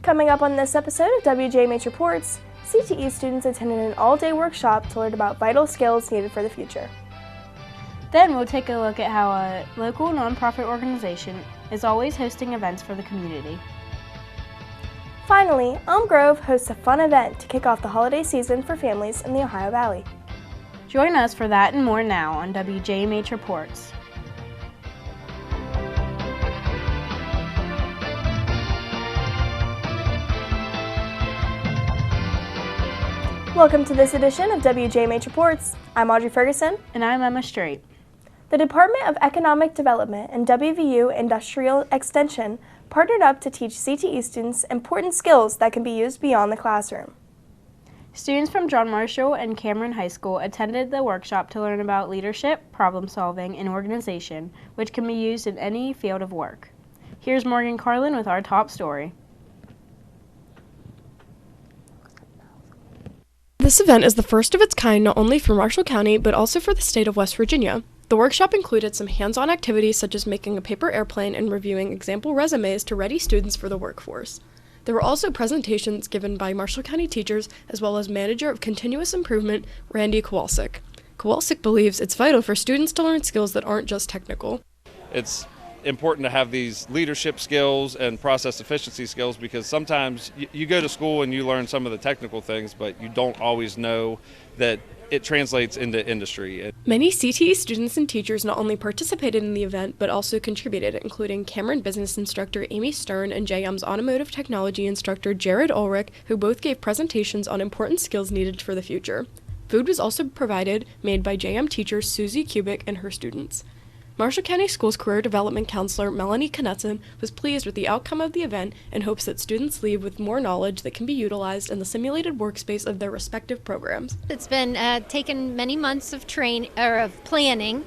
Coming up on this episode of WJMH Reports, CTE students attended an all-day workshop to learn about vital skills needed for the future. Then we'll take a look at how a local nonprofit organization is always hosting events for the community. Finally, Elm Grove hosts a fun event to kick off the holiday season for families in the Ohio Valley. Join us for that and more now on WJMH Reports. Welcome to this edition of WJMH Reports. I'm Audrey Ferguson. And I'm Emma Strait. The Department of Economic Development and WVU Industrial Extension partnered up to teach CTE students important skills that can be used beyond the classroom. Students from John Marshall and Cameron High School attended the workshop to learn about leadership, problem solving, and organization, which can be used in any field of work. Here's Morgan Carlin with our top story. This event is the first of its kind not only for Marshall County, but also for the state of West Virginia. The workshop included some hands-on activities such as making a paper airplane and reviewing example resumes to ready students for the workforce. There were also presentations given by Marshall County teachers as well as Manager of Continuous Improvement, Randy Kowalczyk. Kowalczyk believes it's vital for students to learn skills that aren't just technical. It's important to have these leadership skills and process efficiency skills because sometimes you go to school and you learn some of the technical things, but you don't always know that it translates into industry. Many CTE students and teachers not only participated in the event, but also contributed, including Cameron business instructor Amy Stern and JM's automotive technology instructor Jared Ulrich, who both gave presentations on important skills needed for the future. Food was also provided, made by JM teacher Susie Kubik and her students. Marshall County Schools Career Development Counselor Melanie Knutson was pleased with the outcome of the event and hopes that students leave with more knowledge that can be utilized in the simulated workspace of their respective programs. It's been taken many months of planning,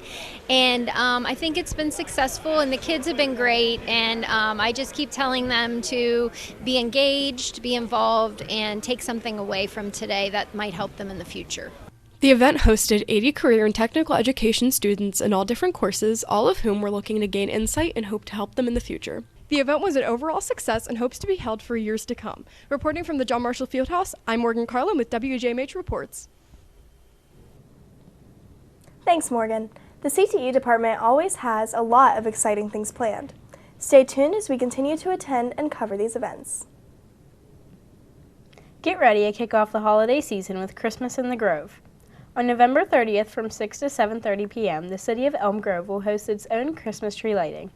and I think it's been successful, and the kids have been great, and I just keep telling them to be engaged, be involved, and take something away from today that might help them in the future. The event hosted 80 career and technical education students in all different courses, all of whom were looking to gain insight and hope to help them in the future. The event was an overall success and hopes to be held for years to come. Reporting from the John Marshall Fieldhouse, I'm Morgan Carlin with WJMH Reports. Thanks, Morgan. The CTE department always has a lot of exciting things planned. Stay tuned as we continue to attend and cover these events. Get ready to kick off the holiday season with Christmas in the Grove. On November 30th from 6 to 7:30 p.m., the city of Elm Grove will host its own Christmas tree lighting.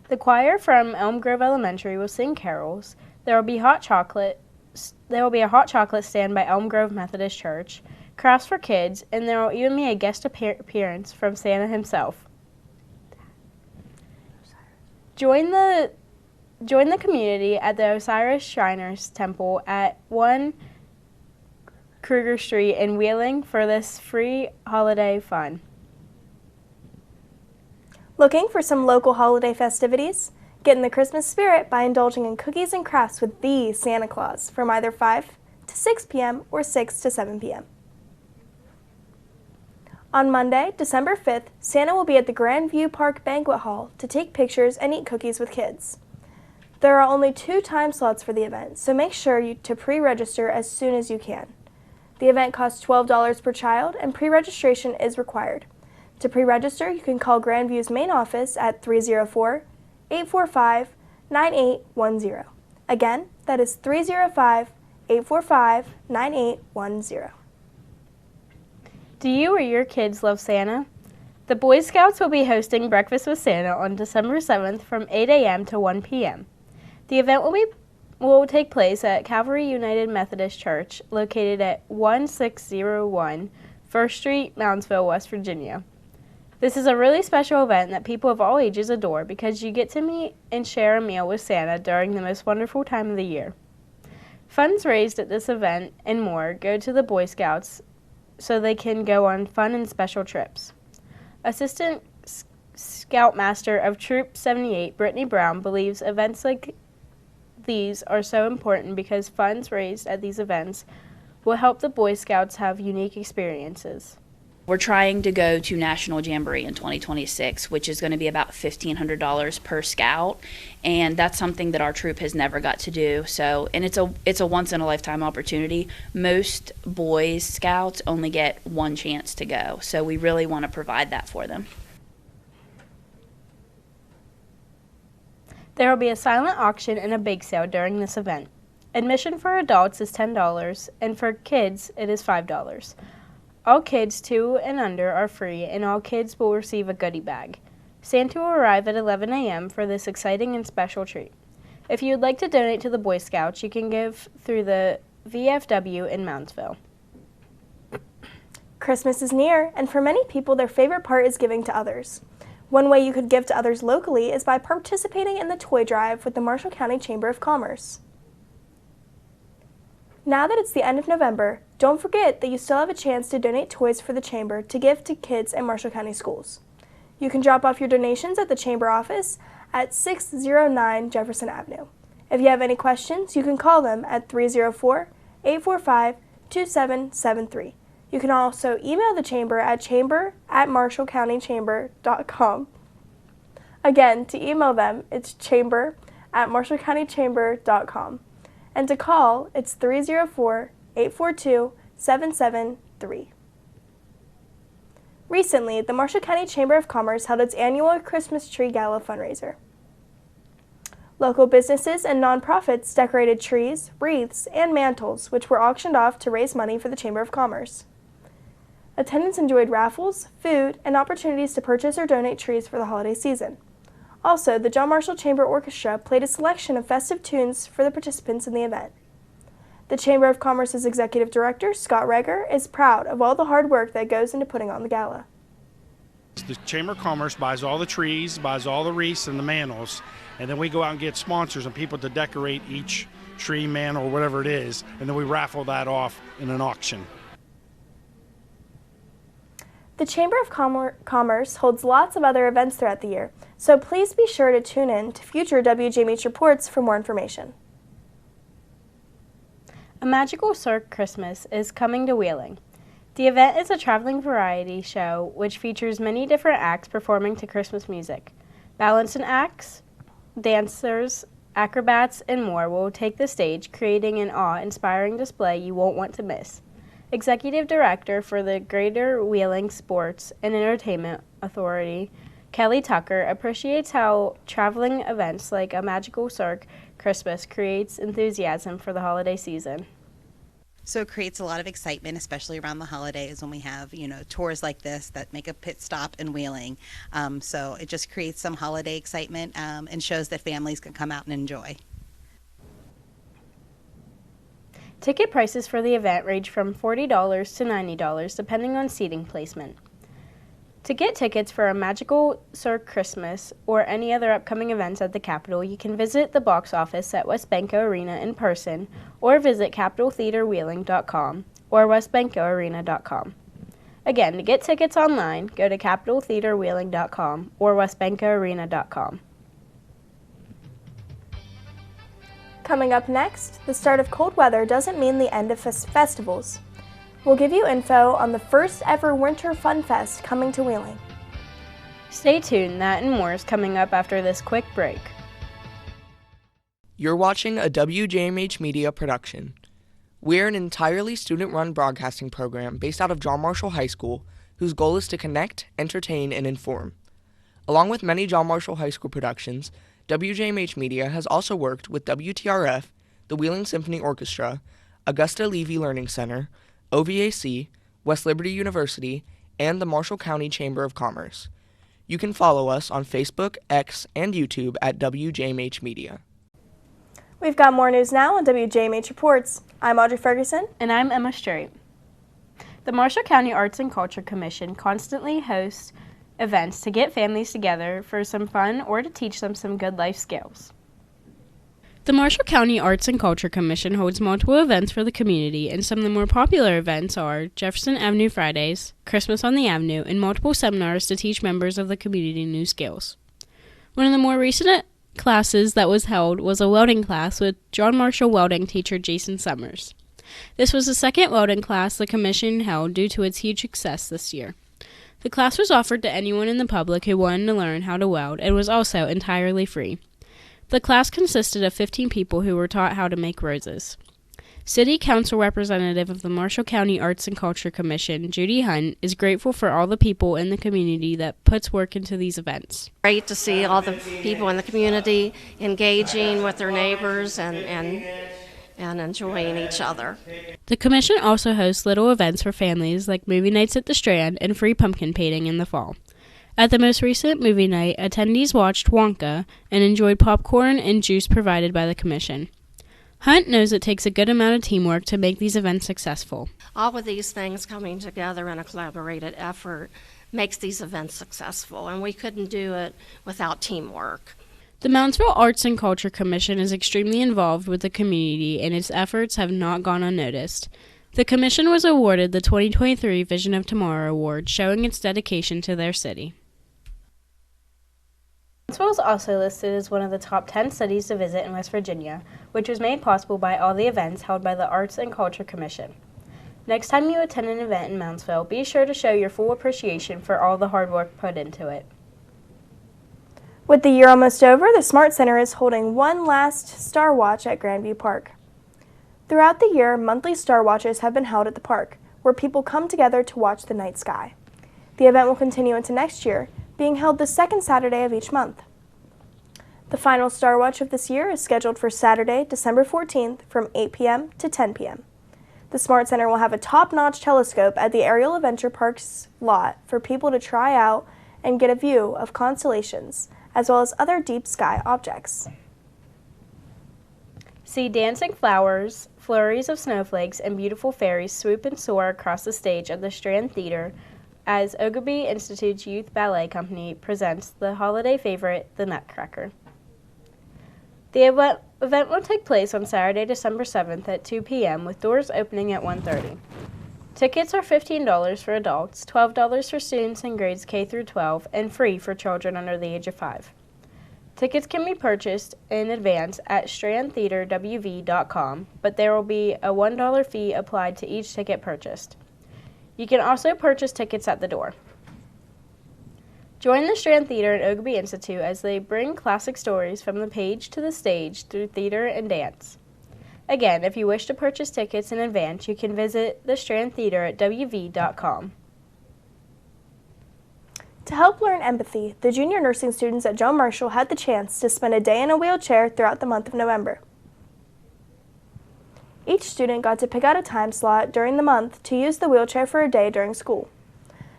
The choir from Elm Grove Elementary will sing carols. There will be a hot chocolate stand by Elm Grove Methodist Church, crafts for kids, and there will even be a guest appearance from Santa himself. Join the community at the Osiris Shriners Temple at 1 Kruger Street in Wheeling for this free holiday fun. Looking for some local holiday festivities? Get in the Christmas spirit by indulging in cookies and crafts with the Santa Claus from either 5 to 6 p.m. or 6 to 7 p.m. On Monday, December 5th, Santa will be at the Grandview Park Banquet Hall to take pictures and eat cookies with kids. There are only 2 time slots for the event, so make sure to pre-register as soon as you can. The event costs $12 per child, and pre-registration is required. To pre-register, you can call Grandview's main office at 304-845-9810. Again, that is 305-845-9810. Do you or your kids love Santa? The Boy Scouts will be hosting Breakfast with Santa on December 7th from 8 a.m. to 1 p.m. The event will take place at Calvary United Methodist Church, located at 1601 First Street, Moundsville, West Virginia. This is a really special event that people of all ages adore because you get to meet and share a meal with Santa during the most wonderful time of the year. Funds raised at this event and more go to the Boy Scouts so they can go on fun and special trips. Assistant Scoutmaster of Troop 78, Brittany Brown, believes events like these are so important because funds raised at these events will help the Boy Scouts have unique experiences. We're trying to go to National Jamboree in 2026, which is going to be about $1,500 per scout, and that's something that our troop has never got to do. So, and it's a once in a lifetime opportunity. Most boys scouts only get one chance to go, so we really want to provide that for them. There will be a silent auction and a bake sale during this event. Admission for adults is $10, and for kids it is $5. All kids 2 and under are free, and all kids will receive a goodie bag. Santa will arrive at 11 a.m. for this exciting and special treat. If you would like to donate to the Boy Scouts, you can give through the VFW in Moundsville. Christmas is near, and for many people, their favorite part is giving to others. One way you could give to others locally is by participating in the toy drive with the Marshall County Chamber of Commerce. Now that it's the end of November, don't forget that you still have a chance to donate toys for the Chamber to give to kids in Marshall County schools. You can drop off your donations at the Chamber office at 609 Jefferson Avenue. If you have any questions, you can call them at 304-845-2773. You can also email the Chamber at chamber@marshallcountychamber.com. Again, to email them, it's chamber@marshallcountychamber.com. And to call, it's 304-842-773. Recently, the Marshall County Chamber of Commerce held its annual Christmas Tree Gala fundraiser. Local businesses and nonprofits decorated trees, wreaths, and mantles, which were auctioned off to raise money for the Chamber of Commerce. Attendants enjoyed raffles, food, and opportunities to purchase or donate trees for the holiday season. Also, the John Marshall Chamber Orchestra played a selection of festive tunes for the participants in the event. The Chamber of Commerce's Executive Director, Scott Reger, is proud of all the hard work that goes into putting on the gala. The Chamber of Commerce buys all the trees, buys all the wreaths and the mantles, and then we go out and get sponsors and people to decorate each tree, mantle, or whatever it is, and then we raffle that off in an auction. The Chamber of Commerce holds lots of other events throughout the year, so please be sure to tune in to future WJMH reports for more information. A Magical Cirque Christmas is coming to Wheeling. The event is a traveling variety show which features many different acts performing to Christmas music. Balancing acts, dancers, acrobats, and more will take the stage, creating an awe-inspiring display you won't want to miss. Executive Director for the Greater Wheeling Sports and Entertainment Authority, Kelly Tucker, appreciates how traveling events like A Magical Cirque Christmas creates enthusiasm for the holiday season. So it creates a lot of excitement, especially around the holidays when we have, tours like this that make a pit stop in Wheeling. So it just creates some holiday excitement and shows that families can come out and enjoy. Ticket prices for the event range from $40 to $90 depending on seating placement. To get tickets for A Magical Cirque Christmas or any other upcoming events at the Capitol, you can visit the box office at Westbanco Arena in person or visit capitoltheaterwheeling.com or westbancoarena.com. Again, to get tickets online, go to capitoltheaterwheeling.com or westbancoarena.com. Coming up next, the start of cold weather doesn't mean the end of festivals. We'll give you info on the first ever Winter Fun Fest coming to Wheeling. Stay tuned, that and more is coming up after this quick break. You're watching a WJMH Media production. We're an entirely student-run broadcasting program based out of John Marshall High School, whose goal is to connect, entertain, and inform. Along with many John Marshall High School productions, WJMH Media has also worked with WTRF, the Wheeling Symphony Orchestra, Augusta Levy Learning Center, OVAC, West Liberty University, and the Marshall County Chamber of Commerce. You can follow us on Facebook, X, and YouTube at WJMH Media. We've got more news now on WJMH Reports. I'm Audrey Ferguson. And I'm Emma Strait. The Marshall County Arts and Culture Commission constantly hosts events to get families together for some fun or to teach them some good life skills. The Marshall County Arts and Culture Commission holds multiple events for the community, and some of the more popular events are Jefferson Avenue Fridays, Christmas on the Avenue, and multiple seminars to teach members of the community new skills. One of the more recent classes that was held was a welding class with John Marshall welding teacher Jason Summers. This was the second welding class the commission held due to its huge success this year. The class was offered to anyone in the public who wanted to learn how to weld and was also entirely free. The class consisted of 15 people who were taught how to make roses. City Council representative of the Marshall County Arts and Culture Commission, Judy Hunt, is grateful for all the people in the community that puts work into these events. Great to see all the people in the community engaging with their neighbors and enjoying each other. The commission also hosts little events for families like movie nights at the Strand and free pumpkin painting in the fall. At the most recent movie night, attendees watched Wonka and enjoyed popcorn and juice provided by the commission. Hunt knows it takes a good amount of teamwork to make these events successful. All of these things coming together in a collaborated effort makes these events successful, and we couldn't do it without teamwork. The Moundsville Arts and Culture Commission is extremely involved with the community, and its efforts have not gone unnoticed. The commission was awarded the 2023 Vision of Tomorrow Award, showing its dedication to their city. Moundsville is also listed as one of the top 10 cities to visit in West Virginia, which was made possible by all the events held by the Arts and Culture Commission. Next time you attend an event in Moundsville, be sure to show your full appreciation for all the hard work put into it. With the year almost over, the Smart Center is holding one last Star Watch at Grandview Park. Throughout the year, monthly Star Watches have been held at the park, where people come together to watch the night sky. The event will continue into next year, being held the second Saturday of each month. The final Star Watch of this year is scheduled for Saturday, December 14th from 8 p.m. to 10 p.m. The Smart Center will have a top-notch telescope at the Aerial Adventure Park's lot for people to try out and get a view of constellations, as well as other deep sky objects. See dancing flowers, flurries of snowflakes, and beautiful fairies swoop and soar across the stage of the Strand Theater as Ogilvy Institute's Youth Ballet Company presents the holiday favorite, The Nutcracker. The event will take place on Saturday, December 7th at 2 p.m. with doors opening at 1:30. Tickets are $15 for adults, $12 for students in grades K through 12, and free for children under the age of 5. Tickets can be purchased in advance at strandtheaterwv.com, but there will be a $1 fee applied to each ticket purchased. You can also purchase tickets at the door. Join the Strand Theater and Ogilvy Institute as they bring classic stories from the page to the stage through theater and dance. Again, if you wish to purchase tickets in advance, you can visit the Strand Theater at wv.com. To help learn empathy, the junior nursing students at John Marshall had the chance to spend a day in a wheelchair throughout the month of November. Each student got to pick out a time slot during the month to use the wheelchair for a day during school.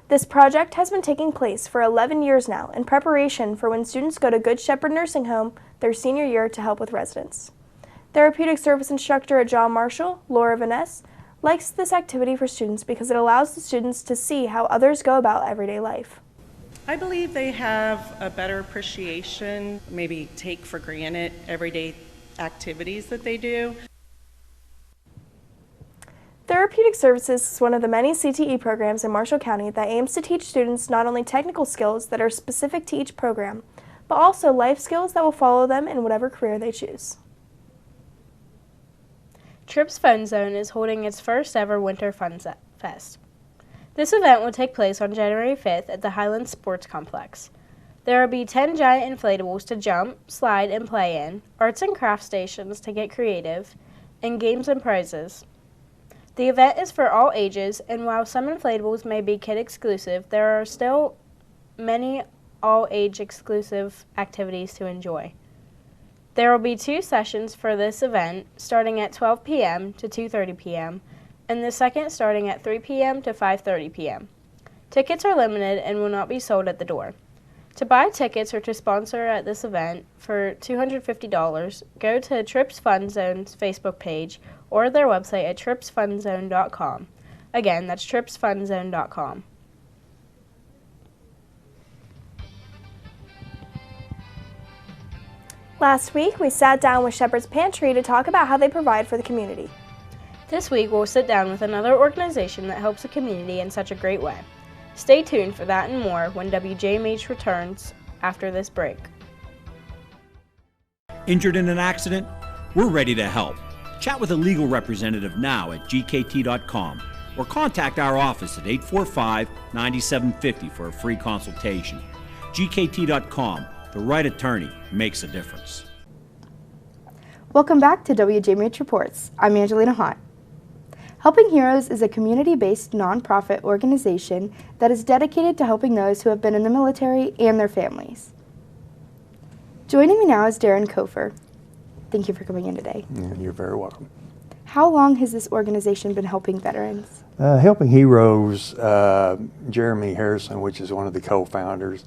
This project has been taking place for 11 years now in preparation for when students go to Good Shepherd Nursing Home their senior year to help with residents. Therapeutic service instructor at John Marshall, Laura Vaness, likes this activity for students because it allows the students to see how others go about everyday life. I believe they have a better appreciation, maybe take for granted everyday activities that they do. Therapeutic Services is one of the many CTE programs in Marshall County that aims to teach students not only technical skills that are specific to each program, but also life skills that will follow them in whatever career they choose. Trips Fun Zone is holding its first ever Winter Fun Fest. This event will take place on January 5th at the Highlands Sports Complex. There will be 10 giant inflatables to jump, slide, and play in, arts and craft stations to get creative, and games and prizes. The event is for all ages, and while some inflatables may be kid exclusive, there are still many all-age exclusive activities to enjoy. There will be 2 sessions for this event, starting at 12 p.m. to 2:30 p.m., and the second starting at 3 p.m. to 5:30 p.m. Tickets are limited and will not be sold at the door. To buy tickets or to sponsor at this event for $250, go to Trips Fun Zone's Facebook page or their website at tripsfunzone.com. Again, that's tripsfunzone.com. Last week, we sat down with Shepherd's Pantry to talk about how they provide for the community. This week, we'll sit down with another organization that helps the community in such a great way. Stay tuned for that and more when WJMH returns after this break. Injured in an accident? We're ready to help. Chat with a legal representative now at gkt.com or contact our office at 845-9750 for a free consultation. gkt.com, the right attorney makes a difference. Welcome back to WJMH Reports. I'm Angelina Hott. Helping Heroes is a community-based nonprofit organization that is dedicated to helping those who have been in the military and their families. Joining me now is Darren Kofer. Thank you for coming in today. You're very welcome. How long has this organization been helping veterans? Helping Heroes, Jeremy Harrison, which is one of the co-founders,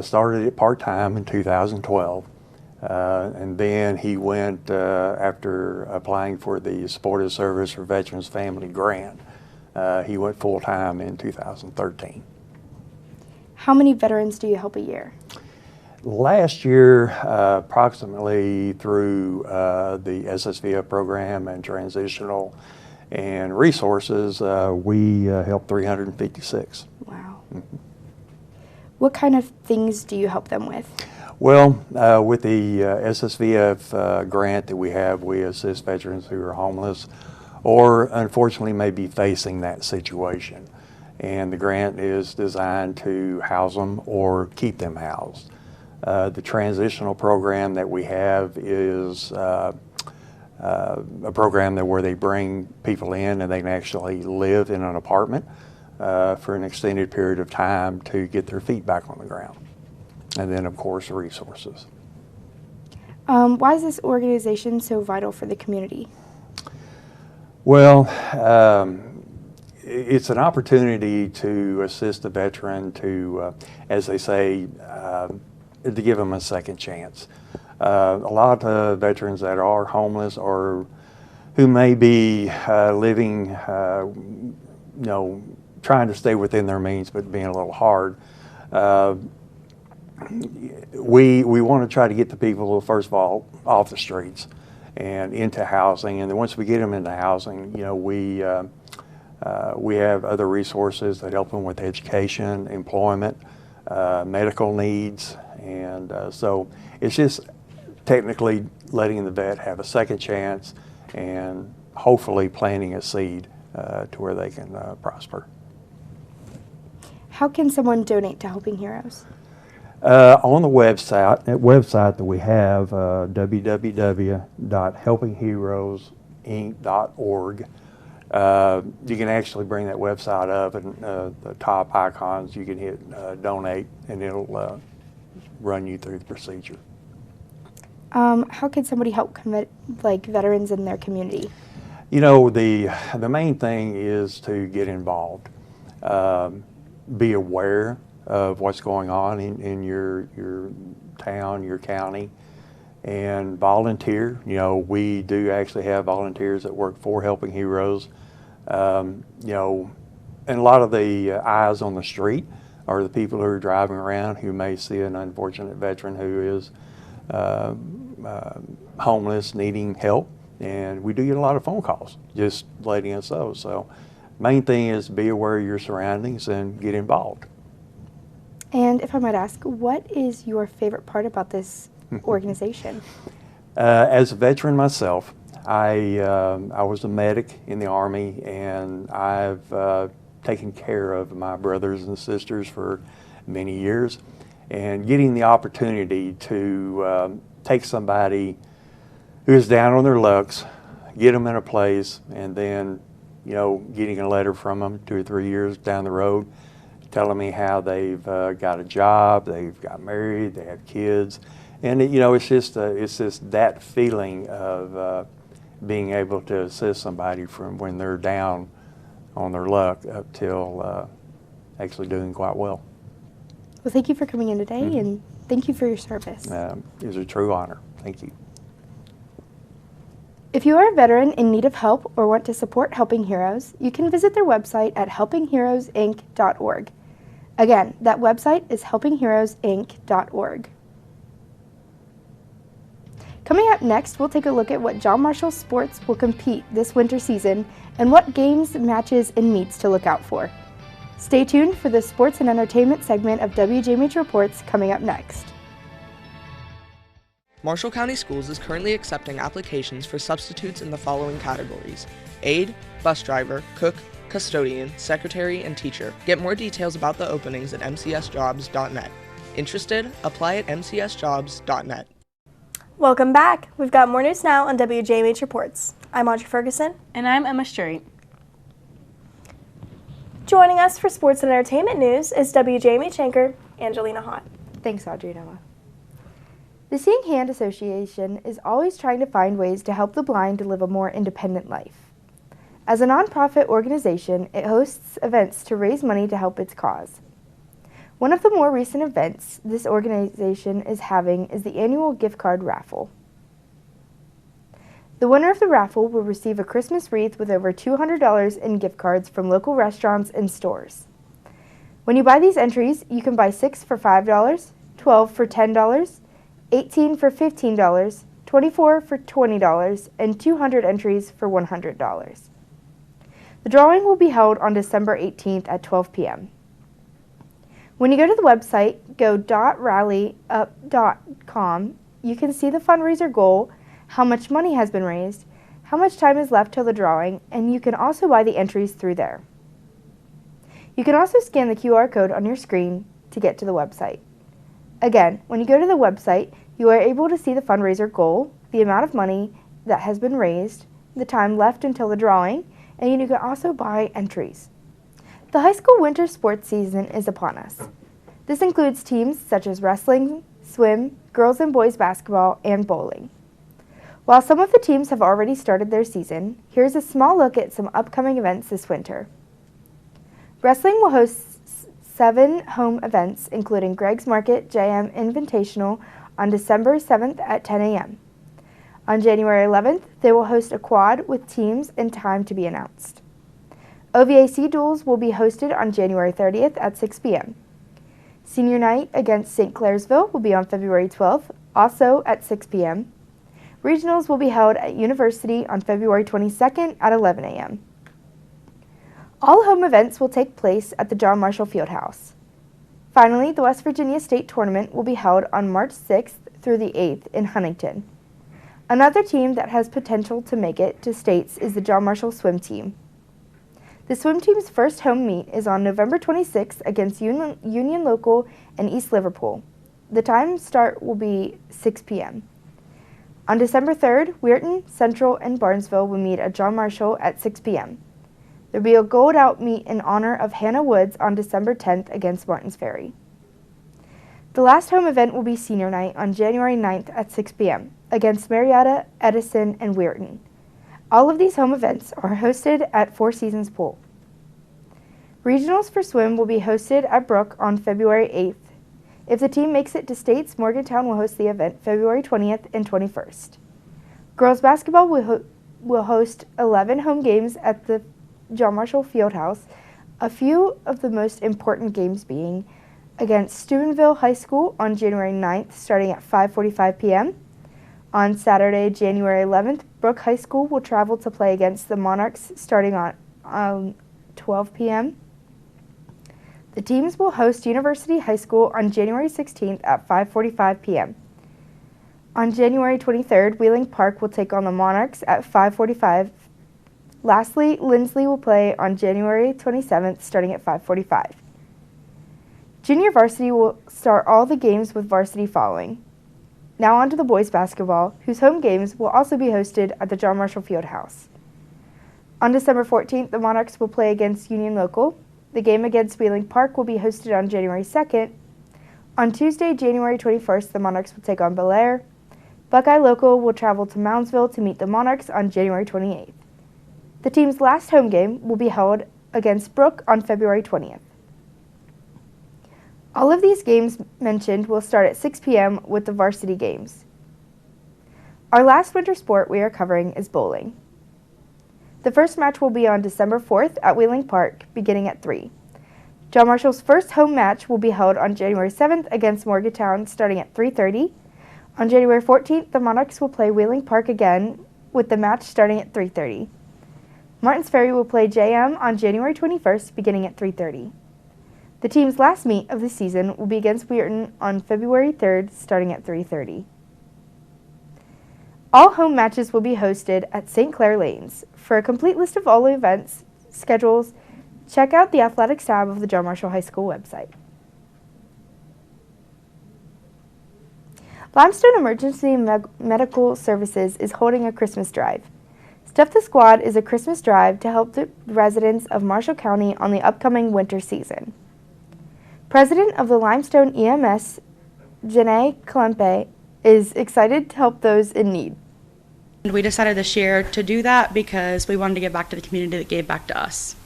started it part-time in 2012. And then he went, after applying for the Supportive Service for Veterans Family Grant, he went full-time in 2013. How many veterans do you help a year? Last year, approximately through the SSVF program and transitional and resources, we helped 356. Wow. Mm-hmm. What kind of things do you help them with? Well, with the SSVF grant that we have, we assist veterans who are homeless or unfortunately may be facing that situation. And the grant is designed to house them or keep them housed. The transitional program that we have is a program where they bring people in and they can actually live in an apartment for an extended period of time to get their feet back on the ground. And then, of course, resources. Why is this organization so vital for the community? Well, it's an opportunity to assist the veteran to, as they say, to give them a second chance. A lot of veterans that are homeless or who may be living, trying to stay within their means but being a little hard, we want to try to get the people, first of all, off the streets and into housing. And then once we get them into housing, we have other resources that help them with education, employment, medical needs. And so it's just technically letting the vet have a second chance and hopefully planting a seed to where they can prosper. How can someone donate to Helping Heroes? On the website that we have, www.helpingheroesinc.org, you can actually bring that website up, and the top icons you can hit donate, and it'll run you through the procedure. How can somebody help veterans in their community? The main thing is to get involved, be aware of what's going on in your town, your county, and volunteer. We do actually have volunteers that work for Helping Heroes. And a lot of the eyes on the street are the people who are driving around who may see an unfortunate veteran who is homeless, needing help, and we do get a lot of phone calls just letting us know. So main thing is be aware of your surroundings and get involved. And if I might ask, what is your favorite part about this organization? As a veteran myself, I was a medic in the Army, and I've taken care of my brothers and sisters for many years. And getting the opportunity to take somebody who is down on their lucks, get them in a place, and then, getting a letter from them 2 or 3 years down the road, telling me how they've got a job, they've got married, they have kids, and it's just that feeling of being able to assist somebody from when they're down on their luck up till actually doing quite well. Well, thank you for coming in today, and thank you for your service. It was a true honor. Thank you. If you are a veteran in need of help or want to support Helping Heroes, you can visit their website at helpingheroesinc.org. Again, that website is helpingheroesinc.org. Coming up next, we'll take a look at what John Marshall sports will compete this winter season and what games, matches, and meets to look out for. Stay tuned for the sports and entertainment segment of WJMH Reports coming up next. Marshall County Schools is currently accepting applications for substitutes in the following categories: aide, bus driver, cook, custodian, secretary, and teacher. Get more details about the openings at mcsjobs.net. Interested? Apply at mcsjobs.net. Welcome back. We've got more news now on WJMH Reports. I'm Audrey Ferguson. And I'm Emma Strait. Joining us for sports and entertainment news is WJMH anchor Angelina Hott. Thanks, Audrey and Emma. The Seeing Hand Association is always trying to find ways to help the blind to live a more independent life. As a nonprofit organization, it hosts events to raise money to help its cause. One of the more recent events this organization is having is the annual gift card raffle. The winner of the raffle will receive a Christmas wreath with over $200 in gift cards from local restaurants and stores. When you buy these entries, you can buy 6 for $5, 12 for $10, 18 for $15, 24 for $20, and 200 entries for $100. The drawing will be held on December 18th at 12 p.m. When you go to the website, go.rallyup.com, you can see the fundraiser goal, how much money has been raised, how much time is left till the drawing, and you can also buy the entries through there. You can also scan the QR code on your screen to get to the website. Again, when you go to the website, you are able to see the fundraiser goal, the amount of money that has been raised, the time left until the drawing, and you can also buy entries. The high school winter sports season is upon us. This includes teams such as wrestling, swim, girls and boys basketball, and bowling. While some of the teams have already started their season, here's a small look at some upcoming events this winter. Wrestling will host 7 home events, including Greg's Market JM Invitational on December 7th at 10 a.m. On January 11th, they will host a quad with teams and time to be announced. OVAC duels will be hosted on January 30th at 6 p.m. Senior night against St. Clairsville will be on February 12th, also at 6 p.m. Regionals will be held at University on February 22nd at 11 a.m. All home events will take place at the John Marshall Fieldhouse. Finally, the West Virginia State Tournament will be held on March 6th through the 8th in Huntington. Another team that has potential to make it to states is the John Marshall swim team. The swim team's first home meet is on November 26th against Union Local and East Liverpool. The time start will be 6 p.m. On December 3rd, Weirton, Central, and Barnesville will meet at John Marshall at 6 p.m. There will be a gold out meet in honor of Hannah Woods on December 10th against Martins Ferry. The last home event will be senior night on January 9th at 6 p.m. against Marietta, Edison, and Weirton. All of these home events are hosted at Four Seasons Pool. Regionals for swim will be hosted at Brook on February 8th. If the team makes it to states, Morgantown will host the event February 20th and 21st. Girls basketball will host 11 home games at the John Marshall Fieldhouse, a few of the most important games being against Steubenville High School on January 9th starting at 5:45 p.m. On Saturday, January 11th, Brook High School will travel to play against the Monarchs starting on 12 p.m. The teams will host University High School on January 16th at 5:45 p.m. On January 23rd, Wheeling Park will take on the Monarchs at 5:45. Lastly, Lindsley will play on January 27th starting at 5:45. Junior varsity will start all the games with varsity following. Now on to the boys basketball, whose home games will also be hosted at the John Marshall Fieldhouse. On December 14th, the Monarchs will play against Union Local. The game against Wheeling Park will be hosted on January 2nd. On Tuesday, January 21st, the Monarchs will take on Bel Air. Buckeye Local will travel to Moundsville to meet the Monarchs on January 28th. The team's last home game will be held against Brook on February 20th. All of these games mentioned will start at 6 p.m. with the varsity games. Our last winter sport we are covering is bowling. The first match will be on December 4th at Wheeling Park, beginning at 3. John Marshall's first home match will be held on January 7th against Morgantown, starting at 3:30. On January 14th, the Monarchs will play Wheeling Park again, with the match starting at 3:30. Martins Ferry will play JM on January 21st, beginning at 3:30. The team's last meet of the season will be against Weirton on February 3rd, starting at 3:30. All home matches will be hosted at St. Clair Lanes. For a complete list of all events, schedules, check out the Athletics tab of the John Marshall High School website. Limestone Emergency Medical Services is holding a Christmas drive. Stuff the Squad is a Christmas drive to help the residents of Marshall County on the upcoming winter season. President of the Limestone EMS, Janae Klempe, is excited to help those in need. We decided this year to do that because we wanted to give back to the community that gave back to us.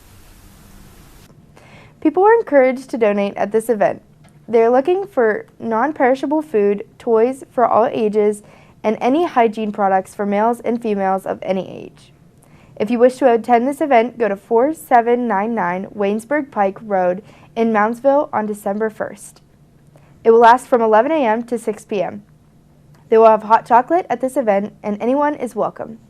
People were encouraged to donate at this event. They're looking for non-perishable food, toys for all ages, and any hygiene products for males and females of any age. If you wish to attend this event, go to 4799 Waynesburg Pike Road in Moundsville on December 1st. It will last from 11 a.m. to 6 p.m. They will have hot chocolate at this event, and anyone is welcome.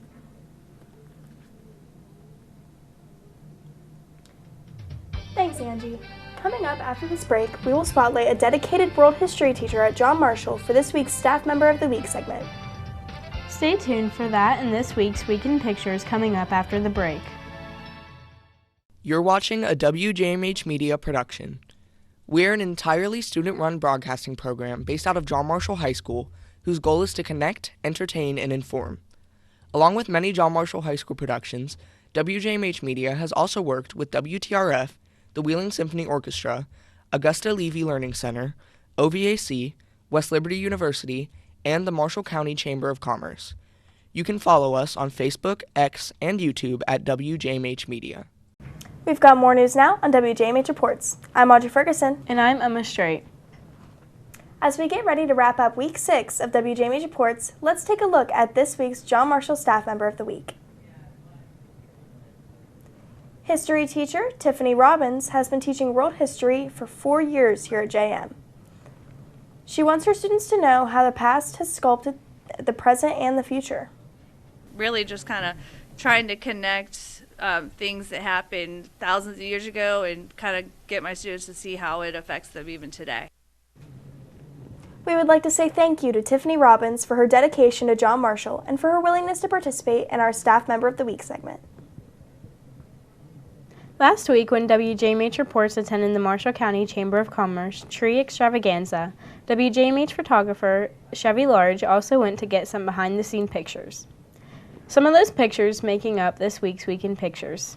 Thanks, Angie. Coming up after this break, we will spotlight a dedicated world history teacher at John Marshall for this week's Staff Member of the Week segment. Stay tuned for that and this week's Week in Pictures coming up after the break. You're watching a WJMH Media production. We're an entirely student-run broadcasting program based out of John Marshall High School, whose goal is to connect, entertain, and inform. Along with many John Marshall High School productions, WJMH Media has also worked with WTRF, the Wheeling Symphony Orchestra, Augusta Levy Learning Center, OVAC, West Liberty University, and the Marshall County Chamber of Commerce. You can follow us on Facebook, X, and YouTube at WJMH Media. We've got more news now on WJMH Reports. I'm Audrey Ferguson. And I'm Emma Strait. As we get ready to wrap up Week 6 of WJMH Reports, let's take a look at this week's John Marshall Staff Member of the Week. History teacher Tiffany Robbins has been teaching world history for 4 years here at JM. She wants her students to know how the past has sculpted the present and the future. Really just kind of trying to connect things that happened thousands of years ago and kind of get my students to see how it affects them even today. We would like to say thank you to Tiffany Robbins for her dedication to John Marshall and for her willingness to participate in our Staff Member of the Week segment. Last week, when WJMH Reports attended the Marshall County Chamber of Commerce Tree Extravaganza, WJMH photographer Chevy Large also went to get some behind-the-scene pictures. Some of those pictures making up this week's Week in Pictures.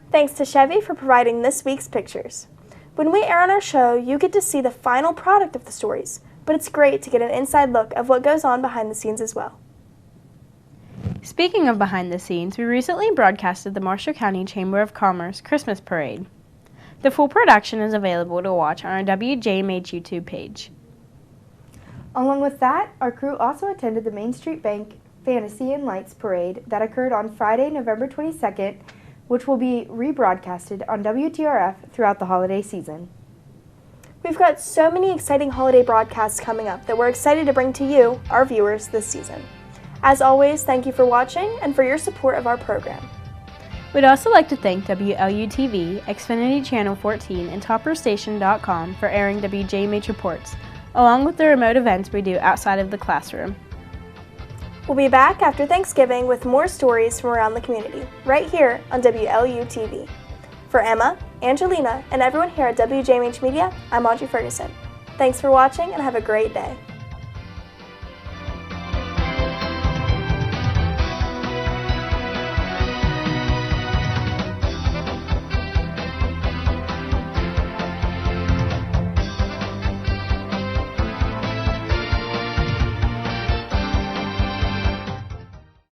Thanks to Chevy for providing this week's pictures. When we air on our show, you get to see the final product of the stories, but it's great to get an inside look of what goes on behind the scenes as well. Speaking of behind the scenes, we recently broadcasted the Marshall County Chamber of Commerce Christmas Parade. The full production is available to watch on our WJMH YouTube page. Along with that, our crew also attended the Main Street Bank Fantasy and Lights Parade that occurred on Friday, November 22nd, which will be rebroadcasted on WTRF throughout the holiday season. We've got so many exciting holiday broadcasts coming up that we're excited to bring to you, our viewers, this season. As always, thank you for watching and for your support of our program. We'd also like to thank WLU-TV, Xfinity Channel 14, and TopperStation.com for airing WJMH Reports, along with the remote events we do outside of the classroom. We'll be back after Thanksgiving with more stories from around the community, right here on WLU-TV. For Emma, Angelina, and everyone here at WJMH Media, I'm Audrey Ferguson. Thanks for watching and have a great day.